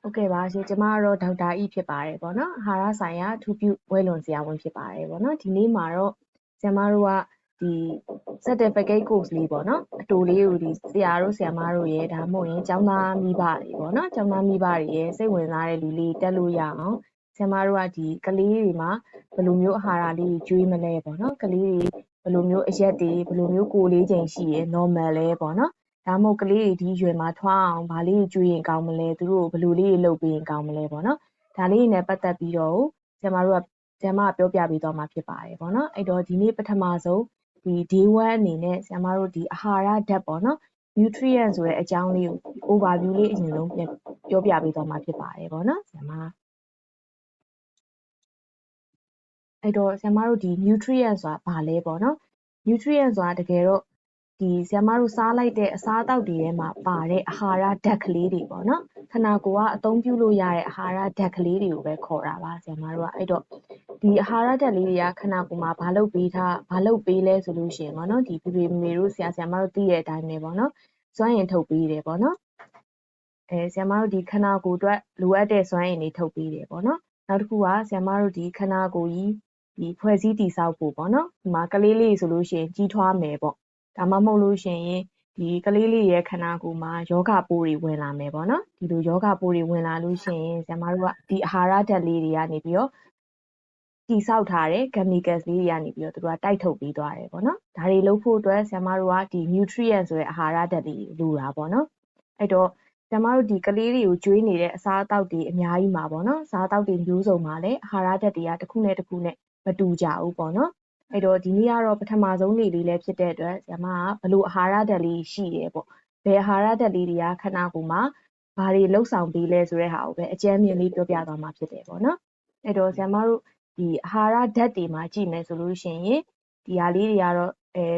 Okay ပါရှင်ကျမကတော့ဒေါက်တာဤဖြစ်ပါတယ်ပေါ့နော်အာဟာရဆိုင်ရာအထူးပြုဝဲလွန်ဆရာဝန်ဖြစ်ပါတယ်ပေါ့နော်ဒီနေ့မှာတော့ဆရာမတို့ကဒီ certificate course လေးပေါ့နော်အတူလေးကိုဒီဆရာတို့ဆရာမတို့ရဲ့ဒါမှမဟုတ်ရင်ကျောင်းသားမိဘတွေပေါ့နော်ကျောင်းသားမိဘတွေရဲ့စိတ်ဝင်စားတဲ့လူလေးတက်လို့ရအောင်ဆရာမတို့ကဒီကလေးတွေမှာဘယ်လိုမျိုးအာဟာရလေးကျွေးမလဲပေါ့နော်ကလေးတွေဘယ်လိုမျိုးအရက်တွေဘယ်လိုမျိုးကိုယ်လေးချိန်ရှိရ normal လဲပေါ့နော်ဒါမှမဟုတ်ကလေးတွေဒီရွယ်မှာထွားအောင်ဗာလေးကျွေးရင်ကောင်းမလဲသူတို့ဘယ်လိုလေးလုပ်ပေးရင်ကောင်းမလဲပေါ့နော်ဒါလေးနဲ့ပတ်သက်ပြီးတော့ဆရာမတို့ကဆရာမပြောပြပေးသွားမှာဖြစ်ပါတယ်ပေါ့နော်အဲ့တော့ဒီနေ့ပထမဆုံးဒီ day 1အနေနဲ့ဆရာမတို့ဒီအာဟာရဓာတ်ပေါ့နော် nutrient ဆိုတဲ့အကြောင်းလေးကို overview လေးအရင်ဆုံးပြောပြပေးသွားမှာဖြစ်ပါတယ်ပေါ့နော်ဆရာမအဲ့တော့ဆရာမတို့ဒီ nutrient ဆိုတာဘာလဲပေါ့နော် nutrient ဆိုတာတကယ်တော့ဒီဆရာမတို့စားလိုက်တဲ့အစားအသောက်တွေထဲမှာပါတဲ့အာဟာရဓာတ်ကလေးတွေပေါ့နော်ခန္ဓာကိုယ်ကအသုံးပြုလို့ရတဲ့အာဟာရဓာတ်ကလေးတွေကိုပဲခေါ်တာပါဆရာမတို့ကအဲ့တော့ဒီအာဟာရဓာတ်လေးတွေကခန္ဓာကိုယ်မှာဘာလုပ်ပေးလဲဆိုလို့ရှိရင်ပေါ့နော်ဒီဖေဖေမေတို့ဆရာမတို့သိတဲ့အတိုင်းပဲပေါ့နော်စွမ်းအင်ထုတ်ပေးတယ်ပေါ့နော်ဆရာမတို့ဒီခန္ဓာကိုယ်အတွက်လိုအပ်တဲ့စွမ်းအင်တွေထုတ်ပေးတယ်ပေါ့နော်နောက်တစ်ခုကဆရာမတို့ဒီခန္ဓာကိုယ်ကြီးဒီဖွဲ့စည်းတည်ဆောက်ဖို့ပေါ့နော်ဒီမှာကလေးလေးဆိုလို့ရှိရင်ကြီးထွားမယ်ပေါ့ဒါမှမဟုတ်လို့ရှိရင်ဒီကလေးလေးရဲ့ခန္ဓာကိုယ်မှာယောဂပိုးတွေဝင်လာမယ်ပေါ့နော်ဒီလိုယောဂပိုးတွေဝင်လာလို့ရှိရင်ဆရာမတို့ကဒီအာဟာရဓာတ်လေးတွေကနေပြီးတော့တည်ဆောက်ထားတဲ့ chemicals လေးတွေကနေပြီးတော့သူတို့ကတိုက်ထုတ်ပေးသွားတယ်ပေါ့နော်ဒါတွေလုပ်ဖို့အတွက်ဆရာမတို့ကဒီ nutrient ဆိုတဲ့အာဟာရဓာတ်တွေလိုတာပေါ့နော်အဲ့တော့ဆရာမတို့ဒီကလေးတွေကိုကျွေးနေတဲ့အစားအသောက်တွေအများကြီးမှာပေါ့နော်အစားအသောက်တွေမျိုးစုံမှာလည်းအာဟာရဓာတ်တွေကတစ်ခုနဲ့တစ်ခုနဲ့မတူကြဘူးပေါ့နော်အဲ့တော့ဒီနေ့ကတော့ပထမဆုံးနေ့လေးလည်းဖြစ်တဲ့အတွက်ဆရာမကဘလို့အာဟာရဓာတ်လေးရှိတယ်ပေါ့ဘယ်အာဟာရဓာတ်လေးတွေကခန္ဓာကိုယ်မှာဘာတွေလှုပ်ဆောင်ပေးလဲဆိုတဲ့ဟာကိုပဲအကျဉ်းမြင်လေးပြောပြသွားမှာဖြစ်တယ်ပေါ့နော်အဲ့တော့ဆရာမတို့ဒီအာဟာရဓာတ်တွေမှာကြည့်မယ်ဆိုလို့ရှိရင်ဒီဟာလေးတွေကတော့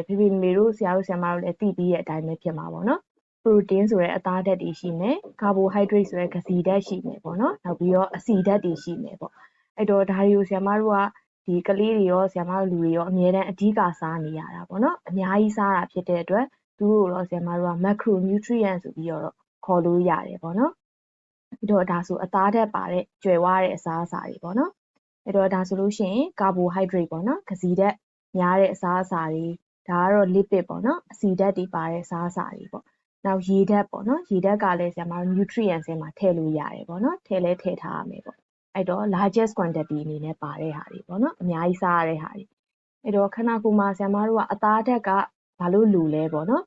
ဖေဖေမေတို့ဆရာတို့ဆရာမတို့လည်းသိပြီးတဲ့အတိုင်းပဲဖြစ်မှာပေါ့နော်ပရိုတင်းဆိုတဲ့အသားဓာတ်တွေရှိမယ်ကာဘိုဟိုက်ဒရိတ်ဆိုတဲ့ကစီဓာတ်ရှိမယ်ပေါ့နော်နောက်ပြီးတော့အဆီဓာတ်တွေရှိမယ်ပေါ့အဲ့တော့ဒါတွေကိုဆရာမတို့ကဒီကလေးတွေရောဆရာမတို့လူတွေရောအများတန်းအဓိကစားနေရတာပေါ့နော်အများကြီးစားတာဖြစ်တဲ့အတွက်သူတို့တော့ဆရာမတို့က macronutrient ဆိုပြီးတော့ခေါ်လို့ရတယ်ပေါ့နော်ပြီးတော့ဒါဆိုအသားဓာတ်ပါတဲ့ကျွယ်ဝတဲ့အစားအစာတွေပေါ့နော်အဲ့တော့ဒါဆိုလို့ရှိရင်ကာဘိုဟိုက်ဒရိတ်ပေါ့နော်ကစီဓာတ်များတဲ့အစားအစာတွေဒါကတော့ lipid ပေါ့နော်အဆီဓာတ်တွေပါတဲ့အစားအစာတွေပေါ့နောက်ရေဓာတ်ပေါ့နော်ရေဓာတ်ကလည်းဆရာမတို့ nutrient ထဲမှာထည့်လို့ရတယ်ပေါ့နော်ထည့်လဲထည့်ထားရမယ်ပေါ့အဲ့တော့ largest quantity အနေနဲ့ပါတဲ့ဟာတွေပေါ့နော်အများကြီးစားရတဲ့ဟာတွေအဲ့တော့ခန္ဓာကိုယ်မှာဆရာမတို့ကအသားဓာတ်ကဘာလို့လိုလဲပေါ့နော်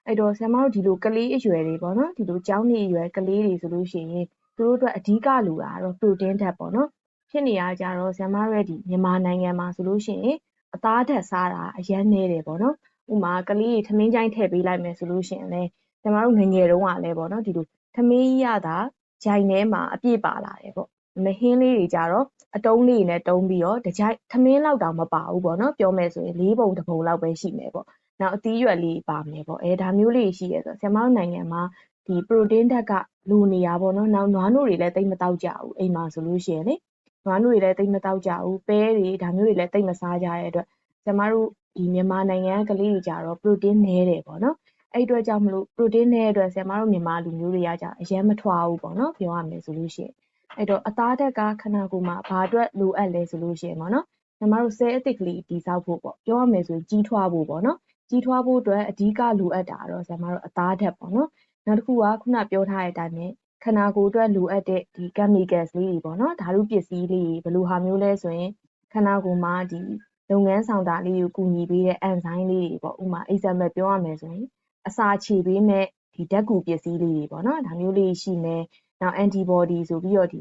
အဲ့တော့ဆရာမတို့ဒီလိုကလေးအရွယ်တွေပေါ့နော်ဒီလိုကျောင်းနေအရွယ်ကလေးတွေဆိုလို့ရှိရင်သူတို့အတွက်အဓိကလိုတာကတော့ protein ဓာတ်ပေါ့နော်ဖြစ်နေရကြတော့ဆရာမတို့ရဲ့ဒီမြန်မာနိုင်ငံမှာဆိုလို့ရှိရင်အသားဓာတ်စားတာအရန်နေတယ်ပေါ့နော်ဥမာကလေးထမင်းကြိုင်းထည့်ပေးလိုက်မယ်ဆိုလို့ရှိရင်လည်းကျမတို့ငငယ်တုန်းကလည်းပေါ့နော်ဒီလိုထမင်းကြီးရတာဂျိုင်ထဲမှာအပြည့်ပါလာတယ်ပေါ့မဟင်းလေးတွေကြတော့အတုံးလေးနဲ့တုံးပြီးတော့တကြိုက်ထမင်းလောက်တောင်မပါဘူးပေါ့နော်ပြောမယ်ဆိုရင်၄ပုံတစ်ပုံလောက်ပဲရှိမယ်ပေါ့နောက်အသီးရွက်လေးပါမယ်ပေါ့ဒါမျိုးလေးရှိရဲဆိုဆရာမတို့နိုင်ငံမှာဒီ protein ဓာတ်ကလိုနေတာပေါ့နော်နောက်နွားနို့တွေလည်းတိတ်မတောက်ကြဘူးအိမ်မှာဆိုလို့ရှိရင်လေနွားနို့တွေလည်းတိတ်မတောက်ကြဘူးပဲတွေဒါမျိုးတွေလည်းတိတ်မစားကြတဲ့အတွက်ကျမတို့ဒီမြန်မာနိုင်ငံကလေးတွေကြတော့ protein နည်းတယ်ပေါ့နော်အဲ့အတွက်ကြောင့်မလို့ protein နည်းတဲ့အတွက်ဆရာမတို့မြန်မာလူမျိုးတွေကကြအရင်မထွားဘူးပေါ့နော်ပြောရမယ်ဆိုလို့ရှိရင်အဲ့တော့အသားဓာတ်ကခန္ဓာကိုယ်မှာဘာအတွက်လိုအပ်လဲဆိုလို့ရှိရင်ပေါ့နော်ကျမတို့ cell အသစ်ကလေးတည်ဆောက်ဖို့ပေါ့ပြောရမယ်ဆိုရင်ကြီးထွားဖို့ပေါ့နော်ကြီးထွားဖို့အတွက်အဓိကလိုအပ်တာတော့ဆရာမတို့အသားဓာတ်ပေါ့နော်နောက်တစ်ခုကခုနပြောထားတဲ့အတိုင်းပဲခန္ဓာကိုယ်အတွက်လိုအပ်တဲ့ဒီ chemicals လေးတွေပေါ့နော်ဓာတုပစ္စည်းလေးတွေဘယ်လိုဟာမျိုးလဲဆိုရင်ခန္ဓာကိုယ်မှာဒီလုပ်ငန်းဆောင်တာလေးကိုကူညီပေးတဲ့ enzyme လေးတွေပေါ့ဥမာ example ပြောရမယ်ဆိုရင်အစာခြေပေးမဲ့ဒီဓာတ်ကူပစ္စည်းလေးတွေပေါ့နော်ဒါမျိုးလေးရှိမယ်နောက် antibody ဆိုပြီးတော့ဒ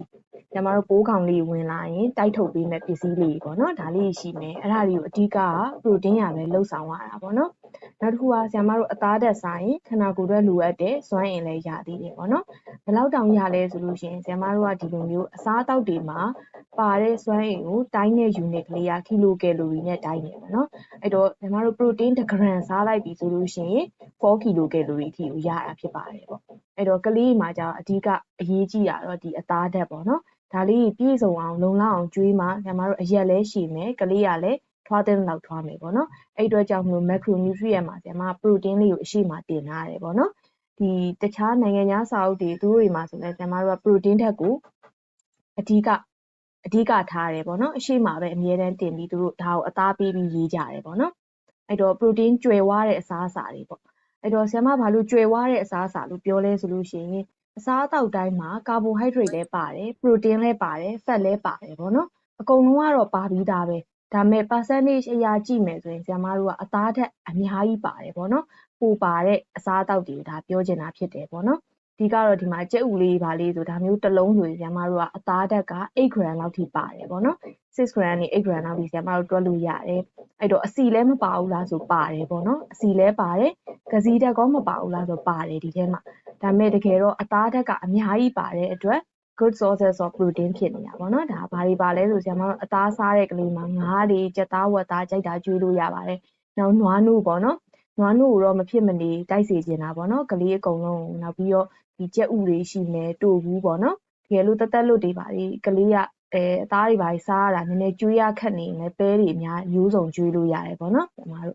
ီကျမတို့ပိုးကောင်လေးဝင်လာရင်တိုက်ထုတ်ပေးမဲ့ပစ္စည်းလေးပေါ့နော်ဒါလေးရှိမယ်အဲ့ဒါတွေကိုအဓိက protein ရပဲလှုပ်ဆောင်ရတာပေါ့နော်နောက်တစ်ခုကဆရာမတို့အသားဓာတ်စားရင်ခန္ဓာကိုယ်အတွက်လိုအပ်တဲ့စွမ်းအင်လည်းရသေးတယ်ပေါ့နော်ဘယ်လောက်တောင်ရလဲဆိုလို့ရှိရင်ဆရာမတို့ကဒီလိုမျိုးအစားအသောက်တွေမှာပါတဲ့စွမ်းအင်ကိုတိုင်းတဲ့ unit ကလေးက kilocalorie နဲ့တိုင်းတယ်ပေါ့နော်အဲ့တော့ဆရာမတို့ protein 1 gram စားလိုက်ပြီဆိုလို့ရှိရင်4 kilocalorie အထိကိုရတာဖြစ်ပါတယ်ပေါ့အဲ့တော့ကလေးမှာကျတော့အဓိကအရေးကြီးတာတော့ဒီအသားဓာတ်ပေါ့နော်ဒါလေးပြည့်စုံအောင်လုံလောက်အောင်ကျွေးမှဆရာမတို့အရက်လဲရှိမယ်ကလေးကလည်းထွားတဲ့လောက်ထွားမယ်ပေါ့နော်အဲ့အတွက်ကြောင့်မလို့ macronutrient မှာဆရာမ protein လေးကိုအရှိမတင်ထားတယ်ပေါ့နော် ဒီတခြားနိုင်ငံခြားစာအုပ်တွေသူတို့တွေမှာဆိုလဲဆရာမတို့က protein ဓာတ်ကိုအဓိကထားတယ်ပေါ့နော်အရှိမပဲအမြဲတမ်းတင်ပြီးသူတို့ဒါကိုအသားပေးပြီးရေးကြတယ်ပေါ့နော်အဲ့တော့ protein ကျွယ်ဝတဲ့အစားအစာတွေပေါ့အဲ့တော့ဆရာမဘာလို့ကျွယ်ဝတဲ့အစားအစာလို့ပြောလဲဆိုလို့ရှိရင်အစားအသောက်တိုင်းမှာ carbohydrate လည်းပါတယ် protein လည်းပါတယ် fat လည်းပါတယ်ပေါ့နော်အကုန်လုံးကတော့ပါပြီးသားပဲဒါမဲ့ percentage အရာကြည့်မယ်ဆိုရင်ဆရာမတို့ကအသားဓာတ်အများကြီးပါတယ်ပေါ့နော်ပိုပါတဲ့အစားအသောက်တွေကိုဒါပြောချင်တာဖြစ်တယ်ပေါ့နော်ဒီကတော့ဒီမှာကြက်ဥလေးပါလေးဆိုဒါမျိုးတစ်လုံးဆိုရင်ဆရာမတို့ကအသားဓာတ်က8 gram လောက်ထိပါတယ်ပေါ့နော်6 gram နဲ့8 gram လောက်ထိဆရာမတို့တွက်လို့ရတယ်အဲ့တော့အစီလည်းမပါဘူးလားဆိုပါတယ်ပေါ့နော်အစီလည်းပါတယ်ကစီဓာတ်ကောမပါဘူးလားဆိုပါတယ်ဒီထဲမှာဒါမဲ့တကယ်တော့အသားဓာတ်ကအများကြီးပါတဲ့အတွက် good sources of protein ဖြစ်နေတာပေါ့နော်ဒါဘာတွေပါလဲဆိုဆရာမတို့အသားစားတဲ့ကလေးမှာငါးတွေကြက်သားဝက်သားကြိုက်တာကျွေးလို့ရပါတယ်နောက်နွားနို့ပေါ့နော်နွားနို့ကိုတော့မဖြစ်မနေတိုက်စေချင်တာပေါ့နော်ကလေးအကုန်လုံးနောက်ပြီးတော့ဒီကြက်ဥတွေရှိမယ်တူဘူးပေါ့နော်တကယ်လို့တက်လွတ်တွေပါလေကလေးကအသားတွေပါစားရတာနည်းနည်းကျွေးရခက်နေမယ်ပဲတွေအများရိုးစုံကျွေးလို့ရတယ်ပေါ့နော်ဆရာမတို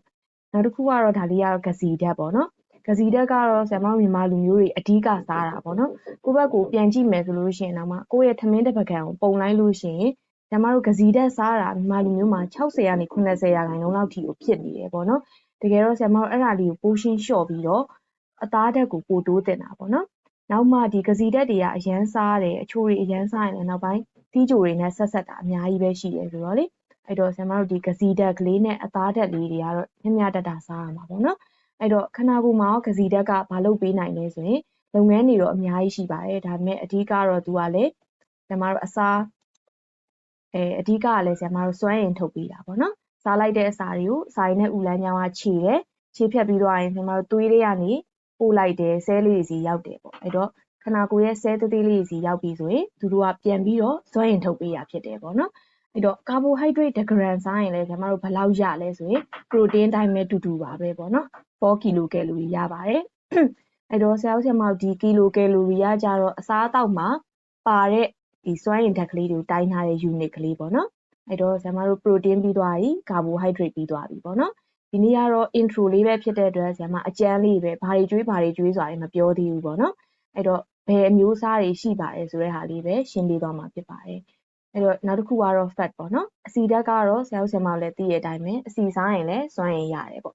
့နောက်တစ်ခုကတော့ဒါလေးကတော့ကစီဓာတ်ပေါ့နော်ကစီဓာတ်ကတော့ဆရာမမြန်မာလူမျိုးတွေအဓိကစားတာပေါ့နော်ကိုယ့်ဘက်ကိုပြန်ကြည့်မယ်ဆိုလို့ရှိရင်တော့မှကိုယ့်ရဲ့ထမင်းတစ်ပကံကိုပုံလိုက်လို့ရှိရင်ဆရာမတို့ကစီဓာတ်စားတာမြန်မာလူမျိုးမှာ60ကနေ80%လောက်ထိကိုဖြစ်နေတယ်ပေါ့နော်တကယ်တော့ဆရာမတို့အဲ့ဒါလေးကိုပိုးရှင်းလျှော့ပြီးတော့အသားဓာတ်ကိုပိုတိုးတင်တာပေါ့နော်နောက်မှဒီကစီဓာတ်တွေကအရန်စားတယ်အချိုတွေအရန်စားရင်လည်းနောက်ပိုင်းတီးကြိုတွေနဲ့ဆက်တာအများကြီးပဲရှိတယ်ဆိုတော့လေအဲ့တော့ဆရာမတို့ဒီကစီဓာတ်ကလေးနဲ့အသားဓာတ်လေးတွေကတော့မျှတတာစားရမှာပေါ့နော်အဲ့တော့ခနာကိုယ်မှာရောကစီဓာတ်ကဘာလုပ်ပေးနိုင်လဲဆိုရင်လုပ်ငန်းတွေတော့အများကြီးရှိပါတယ်ဒါပေမဲ့အဓိကတော့သူကလည်းဆရာမတို့အစားအဓိကကလည်းဆရာမတို့စွမ်းအင်ထုတ်ပေးတာပေါ့နော်စားလိုက်တဲ့အစာတွေကိုအစာရည်နဲ့ဥလန်းကြောင်းကခြေတယ်ခြေဖြတ်ပြီးတော့ရင်ဆရာမတို့သွေးလေးကနေပို့လိုက်တယ်ဆဲလေးတွေစီရောက်တယ်ပေါ့အဲ့တော့ခနာကိုယ်ရဲ့ဆဲသေးသေးလေးတွေစီရောက်ပြီဆိုရင်သူတို့ကပြန်ပြီးတော့စွမ်းအင်ထုတ်ပေးတာဖြစ်တယ်ပေါ့နော်အဲ့တော့ carbohydrate တစ် gram စားရင်လည်းကျွန်တော်တို့ဘယ်လောက်ရလဲဆိုရင် protein တိုင်းပဲတူတူပါပဲပေါ့နော်4 kilocalorie ရပါတယ်အဲ့တော့ဆရာတို့ဒီ kilocalorie ရကြတော့အစားအသောက်မှာပါတဲ့ဒီစွမ်းအင်ဓာတ်ကလေးတွေကိုတိုင်းထားတဲ့ unit ကလေးပေါ့နော်အဲ့တော့ဆရာမတို့ protein ပြီးသွားပြီ carbohydrate ပြီးသွားပြီပေါ့နော်ဒီနေ့ကတော့ intro လေးပဲဖြစ်တဲ့အတွက်ဆရာမအကျန်းလေးပဲဘာတွေကျွေးဆိုတာမပြောသေးဘူးပေါ့နော်အဲ့တော့ဘယ်အမျိုးအစားတွေရှိပါတယ်ဆိုတဲ့ဟာလေးပဲရှင်းပြသွားမှာဖြစ်ပါတယ်အဲ့တော့နောက်တစ်ခုကတော့ fat ပေါ့နော်အဆီဓာတ်ကတော့ဆရာတို့လည်းသိတဲ့အတိုင်းပဲအဆီစားရင်လည်းစွမ်းရည်ရတယ်ပေါ့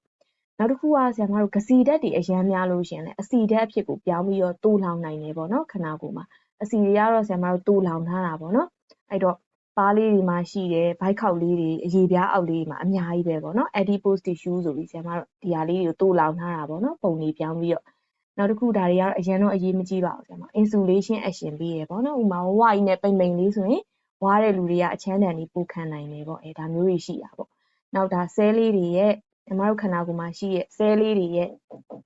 နောက်တစ်ခုကဆရာမတို့ကစီဓာတ်တွေအရန်များလို့ရှင်လဲအဆီဓာတ်အဖြစ်ကိုပြောင်းပြီးတော့တိုးလောင်နိုင်တယ်ပေါ့နော်ခနာကိုယ်မှာအဆီတွေကတော့ဆရာမတို့တိုးလောင်ထားတာပေါ့နော်အဲ့တော့ပါးလေးတွေမှာရှိတယ်ဘိုက်ခေါက်လေးတွေအရေပြားအောက်လေးတွေမှာအများကြီးပဲပေါ့နော် adipose tissue ဆိုပြီးဆရာမတို့ဒီဟာလေးတွေကိုတိုးလောင်ထားတာပေါ့နော်ပုံလေးပြောင်းပြီးတော့နောက်တစ်ခုဒါတွေကတော့အရင်တော့အရေးမကြီးပါဘူးဆရာမ insulation action ပေးရပေါ့နော်ဥမာဝါးကြီးနဲ့ပိန်ပိန်လေးဆိုရင်ဝါးတဲ့လူတွေကအချမ်းတန်လေးပိုခံနိုင်တယ်ပေါ့ဒါမျိုးတွေရှိတာပေါ့နောက်ဒါဆဲလေးတွေရဲ့ကျွန်တော်တို့ခန္ဓာကိုယ်မှာရှိတဲ့ဆဲလေးတွေရဲ့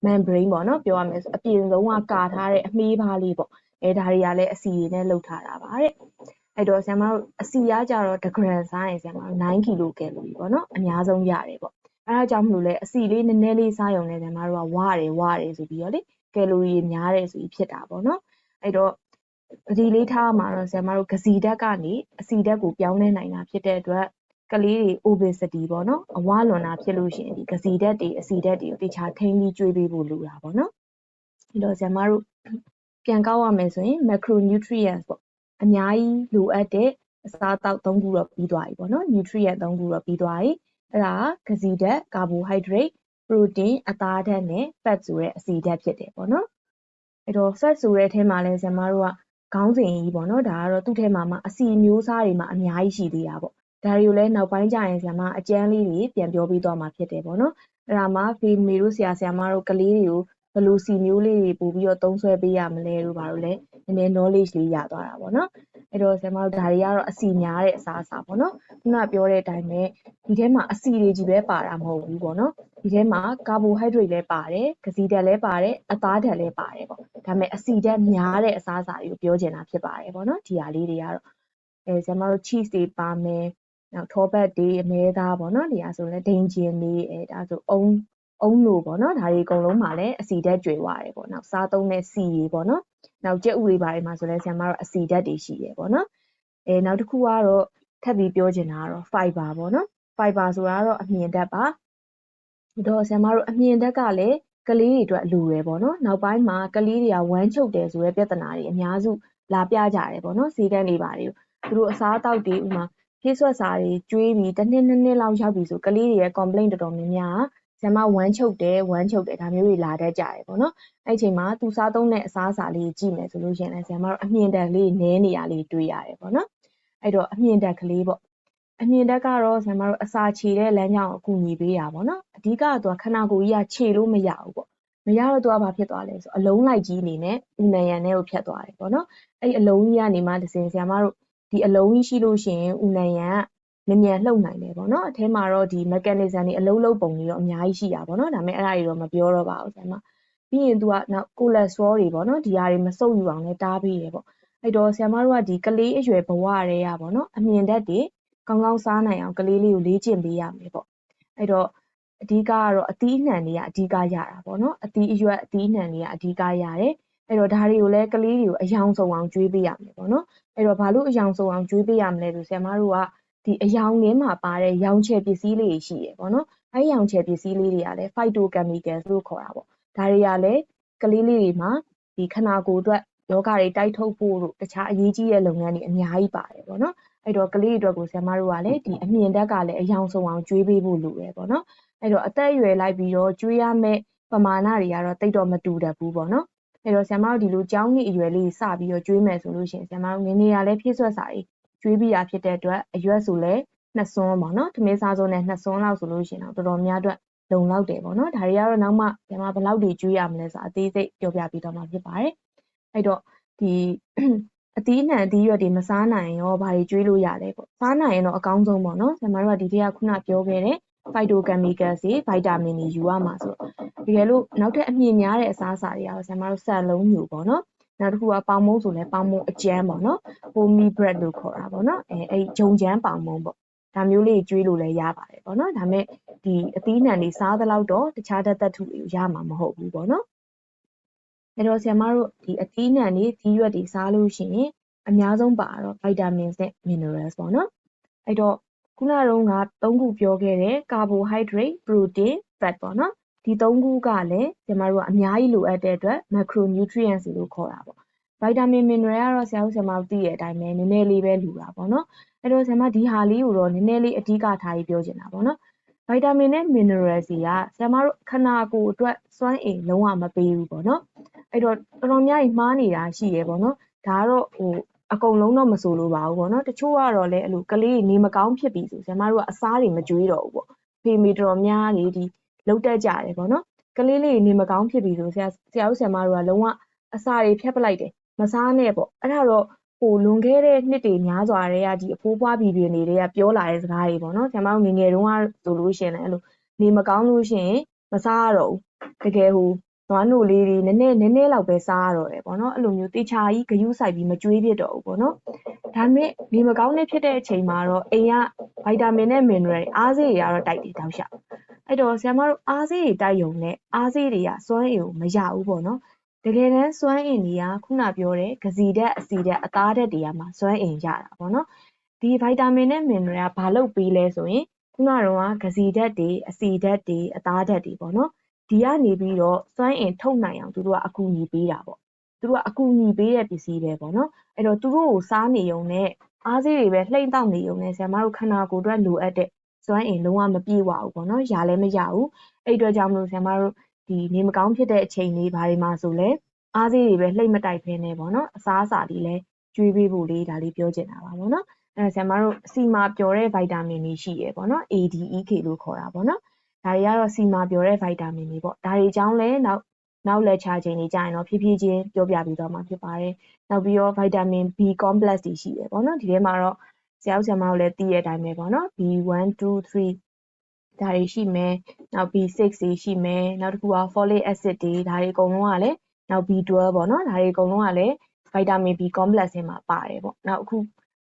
membrane ပေါ့နော်ပြောရမယ်ဆိုအပြင်ဆုံးကကာထားတဲ့အမေးပါးလေးပေါ့ဒါတွေကလည်းအစီတွေနဲ့လှုပ်ထားတာပါတဲ့အဲ့တော့ဆရာမတို့အစီရကြတော့1 gram စားရင်ဆရာမတို့9 kilocalorie ပေါ့နော်အများဆုံးရတယ်ပေါ့အဲ့ဒါကြောင့်မလို့လဲအစီလေးနည်းနည်းလေးစားရုံနဲ့ဆရာမတို့ကဝရတယ်ဆိုပြီးတော့လေကယ်လိုရီများတယ်ဆိုပြီးဖြစ်တာပေါ့နော်အဲ့တော့ဒီလေးထားမှာတော့ဆရာမတို့ကစီဓာတ်ကနေအစီဓာတ်ကိုပြောင်းလဲနိုင်တာဖြစ်တဲ့အတွက်ကလေးတွေ obesity ပေါ့နော်အဝလွန်တာဖြစ်လို့ရှိရင်ဒီကစီဓာတ်တွေအစီဓာတ်တွေကိုတခြားထိန်းပြီးကျွေးပေးဖို့လိုတာပေါ့နော်အဲ့တော့ဆရာမတို့ပြန်ကောက်ရမယ်ဆိုရင် macronutrients ပေါ့အများကြီးလိုအပ်တဲ့အစားအသောက်3ခုတော့ပြီးသွားပြီပေါ့နော် nutrient 3ခုတော့ပြီးသွားပြီအဲ့ဒါကစီဓာတ် carbohydrate protein အသားဓာတ်နဲ့ fat ဆိုတဲ့အစီဓာတ်ဖြစ်တယ်ပေါ့နော်အဲ့တော့ fat ဆိုတဲ့အထဲမှာလဲဆရာမတို့ကခေါင်းစဉ်ကြီးပေါ့နော်ဒါကတော့သူ့ထဲမှာအစီမျိုးစားတွေမှာအများကြီးရှိသေးတာပေါ့ဒါတွေကိုလည်းနောက်ပိုင်းကျရင်ဆရာမအကျန်းလေးတွေပြန်ပြောပြသွားမှာဖြစ်တယ်ပေါ့နော်အဲ့ဒါမှဖေမေတို့ဆရာမတို့ကလေးတွေကိုဘယ်လိုစီမျိုးလေးတွေပို့ပြီးတော့သုံးဆွဲပေးရမလဲတို့ဘာလို့လဲနည်းနည်း knowledge လေးရသွားတာပေါ့နော်အဲ့တော့ဆရာမတို့ဒါတွေကတော့အစီများတဲ့အစားအစာပေါ့နော်ခုနပြောတဲ့အတိုင်းပဲဒီထဲမှာအစီတွေကြီးပဲပါတာမဟုတ်ဘူးပေါ့နော်ဒီထဲမှာ carbohydrate လည်းပါတယ်ကစီဓာတ်လည်းပါတယ်အသားဓာတ်လည်းပါတယ်ပေါ့ဒါပေမဲ့အစီဓာတ်များတဲ့အစားအစာတွေကိုပြောချင်တာဖြစ်ပါတယ်ပေါ့နော်ဒီဟာလေးတွေကတော့ဆရာမတို့ cheese တွေပါမယ်နောက်ထောပတ်တွေအမဲသားပေါ့နော်ဒီဟာဆိုလည်းဒိန်ကျင်လေးဒါဆိုအုံလို့ပေါ့နော်ဒါတွေအကုန်လုံးမှာလည်းအစီဓာတ်ကျွေဝရတယ်ပေါ့နောက်စားသုံးတဲ့စီတွေပေါ့နော်နောက်ကြက်ဥတွေပါတွေမှာဆိုလည်းဆရာမတို့အစီဓာတ်တွေရှိတယ်ပေါ့နော်နောက်တစ်ခုကတော့ထပ်ပြီးပြောချင်တာကတော့ fiber ပေါ့နော် fiber ဆိုတာကတော့အမြင်ဓာတ်ပါတော့ဆရာမတို့အမြင်ဓာတ်ကလည်း ကလေးတွေအတွက်လူရယ်ပေါ့နော်နောက်ပိုင်းမှာကလေးတွေကဝမ်းချုပ်တယ်ဆိုတဲ့ပြဿနာတွေအများစုလာပြကြတယ်ပေါ့နော်ဈေးကန်းတွေပါတယ်သူတို့အစားအသောက်တွေဥမာဖြည့်ဆွက်စာတွေကျွေးပြီးတစ်နှစ်လောက်ရောက်ပြီဆိုကလေးတွေရဲ့ complaint တော်တော်များများဆရာမဝမ်းချုပ်တယ်ဒါမျိုးတွေလာတတ်ကြတယ်ပေါ့နော်အဲ့ချိန်မှာသူစားသုံးတဲ့အစားအစာလေးကြည့်မယ်ဆိုလို့ရှိရင်လည်းဆရာမတို့အမြင်တက်လေးနည်းနေရလေးတွေ့ရတယ်ပေါ့နော်အဲ့တော့အမြင်တက်ကလေးပေါ့အမြင်တက်ကတော့ဆရာမတို့အစာခြေတဲ့လမ်းကြောင်းကိုအကူအညီပေးတာပေါ့နော်အဓိကကသူကခန္ဓာကိုယ်ကြီးကခြေလို့မရဘူးပေါ့မရတော့သူကဘာဖြစ်သွားလဲဆိုအလုံးလိုက်ကြီးအနေနဲ့ဦးနံရံထဲကိုဖြတ်သွားတယ်ပေါ့နော်အဲ့အလုံးကြီးကနေမှတစ်စင်ဆရာမတို့ဒီအလုံးကြီးရှိလို့ရှိရင်ဦးနံရံကမြန်လှုပ်နိုင်တယ်ပေါ့နော်အထဲမှာတော့ဒီ mechanism တွေအလုံးလုံးပုံတွေတော့အများကြီးရှိတာပေါ့နော်ဒါပေမဲ့အဲ့ဒါတွေတော့မပြောတော့ပါဘူးဆရာမပြီးရင်သူကနောက် cholesterol တွေပေါ့နော်ဒီဟာတွေမစုပ်ယူအောင်လည်းတားပေးတယ်ပေါ့အဲ့တော့ဆရာမတို့ကဒီကလေးအရွယ်ဘဝတွေရပေါ့နော်အမြင်တက်တွေကောင်းကောင်းစားနိုင်အောင်ကလေးလေးကိုလေ့ကျင့်ပေးရမယ်ပေါ့အဲ့တော့အဓိကကတော့အသီးအနှံတွေကအဓိကရတာပေါ့နော်အသီးအရွက်အသီးအနှံတွေကအဓိကရတယ်အဲ့တော့ဒါတွေကိုလည်းကလေးတွေကိုအယောင်စုံအောင်ကျွေးပေးရမယ်ပေါ့နော်အဲ့တော့ဘာလို့အယောင်စုံအောင်ကျွေးပေးရမလဲဆိုဆရာမတို့ကဒီအယောင်ထဲမှာပါတဲ့ရောင်ချယ်ပစ္စည်းလေးတွေရှိရပေါ့နော်အဲ့ရောင်ချယ်ပစ္စည်းလေးတွေကလည်း phytochemicals လို့ခေါ်တာပေါ့ဒါတွေကလည်းကလေးလေးတွေမှာဒီခန္ဓာကိုယ်အတွက်ယောဂတွေတိုက်ထုတ်ဖို့တို့တခြားအရေးကြီးတဲ့လုပ်ငန်းတွေအများကြီးပါတယ်ပေါ့နော်အဲ့တော့ကလေးတွေအတွက်ကိုဆရာမတို့ကလည်းဒီအမြင်တက်ကလည်းအယောင်စုံအောင်ကျွေးပေးဖို့လိုတယ်ပေါ့နော်အဲ့တော့အသက်အရွယ်လိုက်ပြီးတော့ကျွေးရမယ့်ပမာဏတွေကတော့တိတ်တော့မတူတတ်ဘူးပေါ့နော်အဲ့တော့ဆရာမတို့ဒီလိုကျောင်းနှစ်အရွယ်လေးစပြီးတော့ကျွေးမယ်ဆိုလို့ရှိရင်ဆရာမတို့ငယ်ငယ်ရလဲဖြည့်ဆွက်စာတွေကျွေးပြီးတာဖြစ်တဲ့အတွက်အရွက်ဆိုလဲ2စွန်းပေါ့နော်ထမင်းစားစုံနဲ့2စွန်းလောက်ဆိုလို့ရှိရင်တော့တော်တော်များအတွက်လုံလောက်တယ်ပေါ့နော်ဒါတွေကတော့နောက်မှဆရာမဘယ်လောက်တွေကျွေးရမလဲဆိုတာအသေးစိတ်ပြောပြပေးတော့မှာဖြစ်ပါတယ်အဲ့တော့ဒီအသီးအနှံအသီးရွက်တွေမစားနိုင်ရောဘာတွေကျွေးလို့ရလဲပေါ့စားနိုင်ရင်တော့အကောင်းဆုံးပေါ့နော်ဆရာမတို့ကဒီတည်းကခုနပြောခဲ့တဲ့ phytochemicals တွေ vitamin တွေယူရမှာဆိုတော့တကယ်လို့နောက်ထပ်အမြင့်များတဲ့အစားအစာတွေကတော့ဆရာမတို့ဆန်လုံးညူပေါ့နော်နောက်တစ်ခုကပေါင်မုံဆိုလဲပေါင်မုံအကျန်းပေါ့နော် whole bread လို့ခေါ်တာပေါ့နော်အဲ့ဂျုံကျန်းပေါင်မုံပေါ့ဒါမျိုးလေးကျွေးလို့လည်းရပါတယ်ပေါ့နော်ဒါမဲ့ဒီအသီးနှံတွေစားသလောက်တော့တခြားဓာတ်သတ္ထုတွေရမှာမဟုတ်ဘူးပေါ့နော်အဲ့တော့ဆရာမတို့ဒီအသီးနှံတွေသီးရွက်တွေစားလို့ရှိရင်အများဆုံးပါတော့ vitamins နဲ့ minerals ပေါ့နော်အဲ့တော့ခုနတုန်းက3ခုပြောခဲ့တဲ့ carbohydrate protein fat ပေါ့နော်ဒီ3ခုကလည်းကျမတို့ကအများကြီးလိုအပ်တဲ့အတွက် macronutrients လို့ခေါ်တာပေါ့ vitamin mineral ကတော့ဆရာတို့သိတဲ့အတိုင်းပဲနည်းနည်းလေးပဲလိုတာပေါ့နော်အဲ့တော့ဆရာမဒီဟာလေးကိုတော့နည်းနည်းလေးအဓိကထားပြီးပြောချင်တာပေါ့နော် vitamin နဲ့ minerals တွေကဆရာမတို့ခန္ဓာကိုယ်အတွက်စွမ်းအင်လုံးဝမပေးဘူးပေါ့နော်အဲ့တော့တော်တော်များကြီးမှားနေတာရှိရပေါ့နော်ဒါကတော့အကုန်လုံးတော့မဆိုလိုပါဘူးပေါ့နော်တချို့ကတော့လည်းအဲ့လိုကလေးနေမကောင်းဖြစ်ပြီဆိုဆရာမတို့ကအစားတွေမကြွေးတော့ဘူးပေါ့ဖေမေတော်တော်များနေဒီလုတ်တက်ကြတယ်ပေါ့နော်ကလေးလေးနေမကောင်းဖြစ်ပြီဆိုဆရာတို့ဆရာမတို့ကလုံးဝအစာတွေဖြတ်ပလိုက်တယ်မစားနဲ့ပေါ့အဲ့ဒါတော့လွန်ခဲ့တဲ့နှစ်တွေများစွာတည်းကဒီအဖိုးပွားပြည်ပြည်တွေကပြောလာတဲ့စကားတွေပေါ့နော်ဆရာမတို့ငယ်ငယ်တုန်းကဆိုလို့ရှိရင်လည်းအဲ့လိုနေမကောင်းလို့ရှိရင်မစားရတော့ဘူးတကယ်နွားနို့လေးတွေနည်းနည်းလောက်ပဲစားရတော့တယ်ပေါ့နော်အဲ့လိုမျိုးတေချာကြီးဂယုစိုက်ပြီးမကြွေးဖြစ်တော့ဘူးပေါ့နော်ဒါမဲ့နေမကောင်းတဲ့ဖြစ်တဲ့အချိန်မှာတော့အိမ်ကဗိုက်တာမင်နဲ့မင်နရယ်အားစေးတွေကတော့တိုက်တယ်တောက်လျှောက်အဲ့တော့ဆရာမတို့အားစေးတွေတိုက်ရုံနဲ့အားစေးတွေကစွမ်းအင်ကိုမရဘူးပေါ့နော်တကယ်တမ်းစွမ်းအင်တွေကခုနပြောတဲ့ဂစီဓာတ်အစီဓာတ်အသားဓာတ်တွေကမှစွမ်းအင်ရတာပေါ့နော်ဒီဗိုက်တာမင်နဲ့မင်နရယ်ကဘာလုပ်ပေးလဲဆိုရင်ခုနတော့ကဂစီဓာတ်တွေအစီဓာတ်တွေအသားဓာတ်တွေပေါ့နော်ဒီကနေပြီးတော့စွမ်းအင်ထုတ်နိုင်အောင်သူတို့ကအကူအညီပေးတာပေါ့သူတို့ကအကူအညီပေးတဲ့ပစ္စည်းပဲပေါ့နော်အဲ့တော့သူတို့ကိုစားနေုံနဲ့အားစေးတွေပဲလှိမ့်တောက်နေုံနဲ့ဆရာမတို့ခန္ဓာကိုယ်အတွက်လိုအပ်တဲ့စွမ်းအင်လုံးဝမပြည့်ဝဘူးပေါ့နော်ရာလည်းမရဘူးအဲ့အတွက်ကြောင့်မလို့ဆရာမတို့ဒီနေမကောင်းဖြစ်တဲ့အချိန်လေးဘာတွေမှာဆိုလဲအားစေးတွေပဲလှိမ့်မတိုက်ဖဲနေပေါ့နော်အစားအစာတွေလည်းကျွေးပေးဖို့လေးဒါလေးပြောချင်တာပါပေါ့နော်အဲ့ဆရာမတို့စီမာပျော်တဲ့ဗိုက်တာမင်တွေရှိရပေါ့နော် ADEK လို့ခေါ်တာပေါ့နော်ဒါတွေကတော့စီမာပျော်တဲ့ဗိုက်တာမင်တွေပေါ့ဒါတွေအကြောင်းလည်းနောက်လက်ချချိန်တွေကြာရင်တော့ဖြည်းဖြည်းချင်းပြောပြပြီးတော့မှာဖြစ်ပါတယ်နောက်ပြီးတော့ဗိုက်တာမင် B complex တွေရှိတယ်ပေါ့နော်ဒီထဲမှာတော့ဆရာတို့လည်းသိတဲ့အတိုင်းပဲပေါ့နော် B1 2 3ဒါတွေရှိမယ်နောက် B6 တွေရှိမယ်နောက်တစ်ခုက folic acid တွေဒါတွေအကုန်လုံးကလည်းနောက် B12 ပေါ့နော်ဒါတွေအကုန်လုံးကလည်းဗိုက်တာမင် B complex ထဲမှာပါတယ်ပေါ့နောက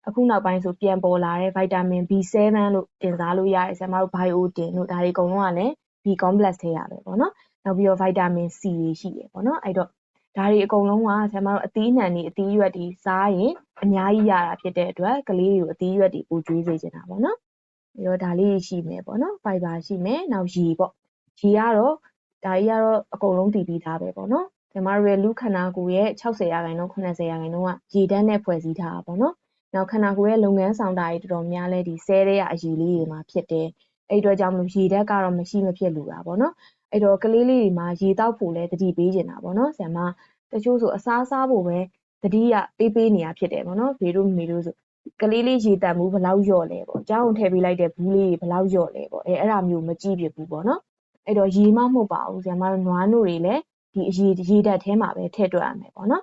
်အခုနောက်ပိုင်းဆိုပြန်ပေါ်လာတဲ့ဗိုက်တာမင် B7 လို့တင်စားလို့ရတယ်ဆရာမတို့ biotin တို့ဒါတွေအကုန်လုံးကလည်း B complex ထဲရပဲပေါ့နော်နောက်ပြီးတော့ဗိုက်တာမင် C တွေရှိတယ်ပေါ့နော်အဲ့တော့ဒါတွေအကုန်လုံးကဆရာမတို့အသီးအနှံတွေအသီးရွက်တွေစားရင်အများကြီးရတာဖြစ်တဲ့အတွက်ကလေးတွေကိုအသီးရွက်တွေပိုကျွေးစေချင်တာပေါ့နော်ပြီးတော့ဒါလေးရှိမယ်ပေါ့နော် fiber ရှိမယ်နောက်ရေပေါ့ရေကတော့ ဒါကြီးကတော့အကုန်လုံးတည်ပြီးသားပဲပေါ့နော်ဆရာမတို့ရဲ့လူခန္ဓာကိုယ်ရဲ့60% 80%ကရေဓာတ်နဲ့ဖွဲ့စည်းထားတာပေါ့နော်နောက်ခန္ဓာကိုယ်ရဲ့လုပ်ငန်းဆောင်တာတွေတော်တော်များလဲဒီဆဲတွေကအရည်လေးတွေမှာဖြစ်တယ်အဲ့အတွက်ကြောင့်မလို့ရေဓာတ်ကတော့မရှိမဖြစ်လို့တာပေါ့နော်အဲ့တော့ကလေးလေးတွေမှာရေတောက်ဖို့လဲတတိပေးနေတာပေါ့နော်ဆရာမတချို့ဆိုအစားစားဖို့ပဲတတိယပေးနေတာဖြစ်တယ်ပေါ့နော်ဘေတို့မေတို့ဆိုကလေးလေးရေတန်မှုဘယ်လောက်လျော့လဲပေါ့ကြောင်းထည့်ပေးလိုက်တဲ့ဘူးလေးဘယ်လောက်လျော့လဲပေါ့အဲ့ဒါမျိုးမကြည့်ဖြစ်ဘူးပေါ့နော်အဲ့တော့ရေမမှုတ်ပါဘူးဆရာမတို့နွားနို့တွေလည်းဒီရေဓာတ်ထဲမှာပဲထည့်တွက်ရမယ်ပေါ့နော်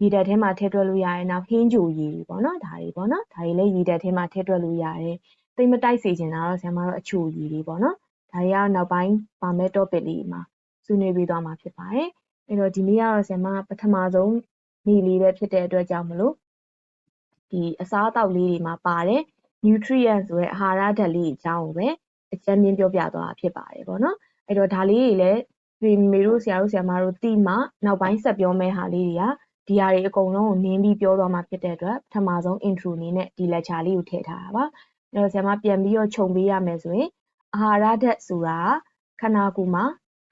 ရေဓာတ်ထဲမှာထည့်တွက်လို့ရတယ်နောက်ဟင်းကြိုရေတွေပေါ့နော်ဒါတွေပေါ့နော်ဒါတွေလည်းရေဓာတ်ထဲမှာထည့်တွက်လို့ရတယ်တိတ်မတိုက်စေချင်တာတော့ဆရာမတို့အချိုရေတွေပေါ့နော်ဒါတွေကတော့နောက်ပိုင်းပါမဲ့ topic လေးမှာဆွေးနွေးပေးသွားမှာဖြစ်ပါတယ်အဲ့တော့ဒီနေ့ကတော့ဆရာမပထမဆုံးနေ့လေးပဲဖြစ်တဲ့အတွက်ကြောင့်မလို့ဒီအစားအသောက်လေးတွေမှာပါတယ် nutrient ဆိုတဲ့အာဟာရဓာတ်လေးအကြောင်းကိုပဲအကျဉ်းပြပြောပြသွားတာဖြစ်ပါတယ်ပေါ့နော်အဲ့တော့ဒါလေးတွေလည်းဒီမေတို့ဆရာတို့ဆရာမတို့တိမှနောက်ပိုင်းဆက်ပြောမယ့်ဟာလေးတွေကဒီဟာတွေအကုန်လုံးကိုနင်းပြီးပြောသွားမှာဖြစ်တဲ့အတွက်ပထမဆုံး intro အနေနဲ့ဒီ lecture လေးကိုထည့်ထားတာပါအဲ့တော့ဆရာမပြန်ပြီးတော့ခြုံပေးရမယ်ဆိုရင်အာဟာရဓာတ်ဆိုတာခန္ဓာကိုယ်မှာ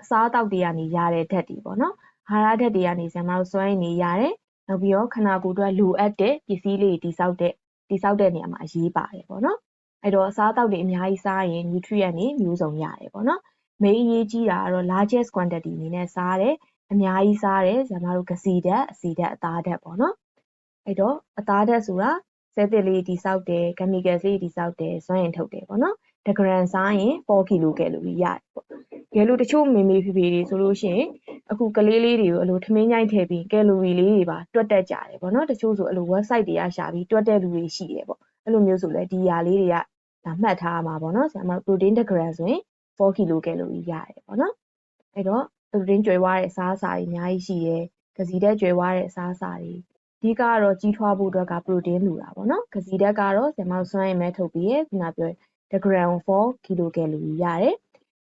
အစားအသောက်တွေကနေရတဲ့ဓာတ်တွေပေါ့နော်အာဟာရဓာတ်တွေကနေဆရာမတို့စွမ်းရည်နေရတယ်နောက်ပြီးတော့ခန္ဓာကိုယ်အတွက်လိုအပ်တဲ့ပစ္စည်းလေးတိစောက်တဲ့နေရာမှာအရေးပါတယ်ပေါ့နော်အဲ့တော့အစားအသောက်တွေအများကြီးစားရင် nutrient တွေမျိုးစုံရတယ်ပေါ့နော်မေးအရေးကြီးတာကတော့ largest quantity အနေနဲ့စားတယ်အများကြီးစားတယ်ဆရာမတို့ကစီဓာတ်အစီဓာတ်အသားဓာတ်ပေါ့နော်အဲ့တော့အသားဓာတ်ဆိုတာဆဲသစ်လေးတိစောက်တယ် chemical လေးတိစောက်တယ်စွမ်းရည်ထုတ်တယ်ပေါ့နော်တစ်ဂရမ်စားရင်4 kcal ရတယ်ပေါ့ကဲလို့တချို့မေဖေဖေတွေဆိုလို့ရှိရင်အခုကလေးလေးတွေကိုအလိုထမင်းညိုက်ထည့်ပြီးကယ်လိုရီလေးတွေပါတွက်တက်ကြတယ်ပေါ့နော်တချို့ဆိုအလို website တွေကရှာပြီးတွက်တဲ့လူတွေရှိတယ်ပေါ့အဲ့လိုမျိုးဆိုလဲဒီຢာလေးတွေကဒါမှတ်ထားရမှာပေါ့နော်ဆရာမ protein တစ်ဂရမ်ဆိုရင်4 kcal ရတယ်ပေါ့နော်အဲ့တော့ protein ကျွဲဝတဲ့အစားအစာတွေအများကြီးရှိတယ်ကစီဓာတ်ကျွဲဝတဲ့အစားအစာတွေအဓိကတော့ကြီးထွားဖို့အတွက်က protein လိုတာပေါ့နော်ကစီဓာတ်ကတော့ဆရာမစွမ်းရည်မဲ့ထုတ်ပြီးရခုနပြောတစ်ဂရမ်4 kcal ရတယ်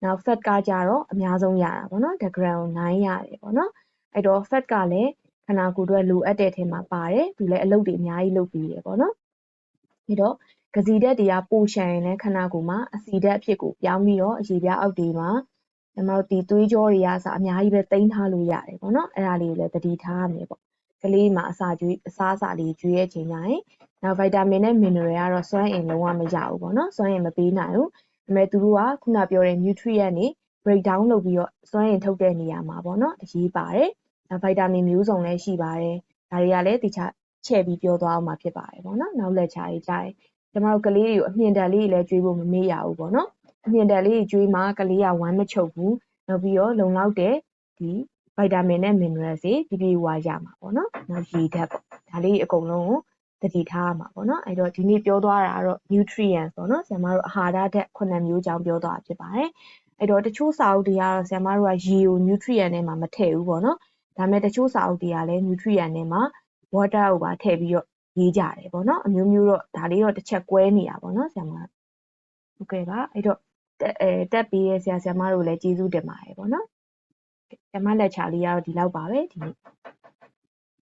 နောက် fat ကကြတော့အများဆုံးရတာပေါ့နော်တစ်ဂရမ်9ရတယ်ပေါ့နော်အဲ့တော့ fat ကလည်းခန္ဓာကိုယ်အတွက်လိုအပ်တဲ့အထဲမှာပါတယ်သူလည်းအလုပ်တွေအများကြီးလုပ်ပြီးတယ်ပေါ့နော်ပြီးတော့ကစီဓာတ်တွေကပိုရှန်ရင်လည်းခန္ဓာကိုယ်မှာအဆီဓာတ်အဖြစ်ကိုပြောင်းပြီးတော့အရေပြားအောက်တွေမှာကျွန်တော်တို့ဒီသွေးကြောတွေကအစားအများကြီးပဲတိမ့်ထားလို့ရတယ်ပေါ့နော်အဲ့ဒါလေးကိုလည်းသတိထားရမယ်ပေါ့ကလေးမှာအစာအစာလေးကျွေးရချိန်တိုင်းနောက်ဗိုက်တာမင်နဲ့မင်နရယ်ကတော့စွမ်းအင်လုံးဝမရဘူးပေါ့နော်စွမ်းအင်မပေးနိုင်ဘူးဒါပေမဲ့သူတို့ကခုနပြောတဲ့ nutrient တွေ break down လုပ်ပြီးတော့စွမ်းအင်ထုတ်တဲ့နေရာမှာပေါ့နော်အရေးပါတယ်ဗိုက်တာမင်မျိုးစုံလည်းရှိပါတယ်ဒါတွေကလည်းတခြားချဲ့ပြီးပြောသွားအောင်မှာဖြစ်ပါတယ်ပေါ့နော်နောက်လက်ချာရေးကြရင်ကျွန်တော်တို့ကလေးတွေကိုအမြင့်တက်လေးတွေလည်းကျွေးဖို့မမေ့ရဘူးပေါ့နော်အမြင့်တက်လေးတွေကျွေးမှကလေးကဝမ်းမချုပ်ဘူးနောက်ပြီးတော့လုံလောက်တဲ့ဒီဗိုက်တာမင်နဲ့ minerals တွေပြည့်ဝရမှာပေါ့နော်နောက်ရေဓာတ်ပေါ့ဒါလေးအကုန်လုံးကိုတတိထားရမှာပေါ့နော်အဲ့တော့ဒီနေ့ပြောသွားတာကတော့ nutrients ပေါ့နော်ဆရာမတို့အာဟာရဓာတ်9မျိုးကြောင်းပြောသွားတာဖြစ်ပါတယ်အဲ့တော့တချို့စာအုပ်တွေကတော့ဆရာမတို့ကရေကို nutrient ထဲမှာမထည့်ဘူးပေါ့နော်ဒါပေမဲ့တချို့စာအုပ်တွေကလည်း nutrient ထဲမှာ water ကိုပါထည့်ပြီးတော့ရေးကြတယ်ပေါ့နော်အမျိုးမျိုးတော့ဒါလေးတော့တစ်ချက်ကွဲနေတာပေါ့နော်ဆရာမဟုတ်ကဲ့ပါအဲ့တော့တက်ပေးရဲ့ဆရာမတို့လည်းကျေးဇူးတင်ပါတယ်ပေါ့နော်ဆရာမလက်ချာလေးကတော့ဒီလောက်ပါပဲဒီနေ့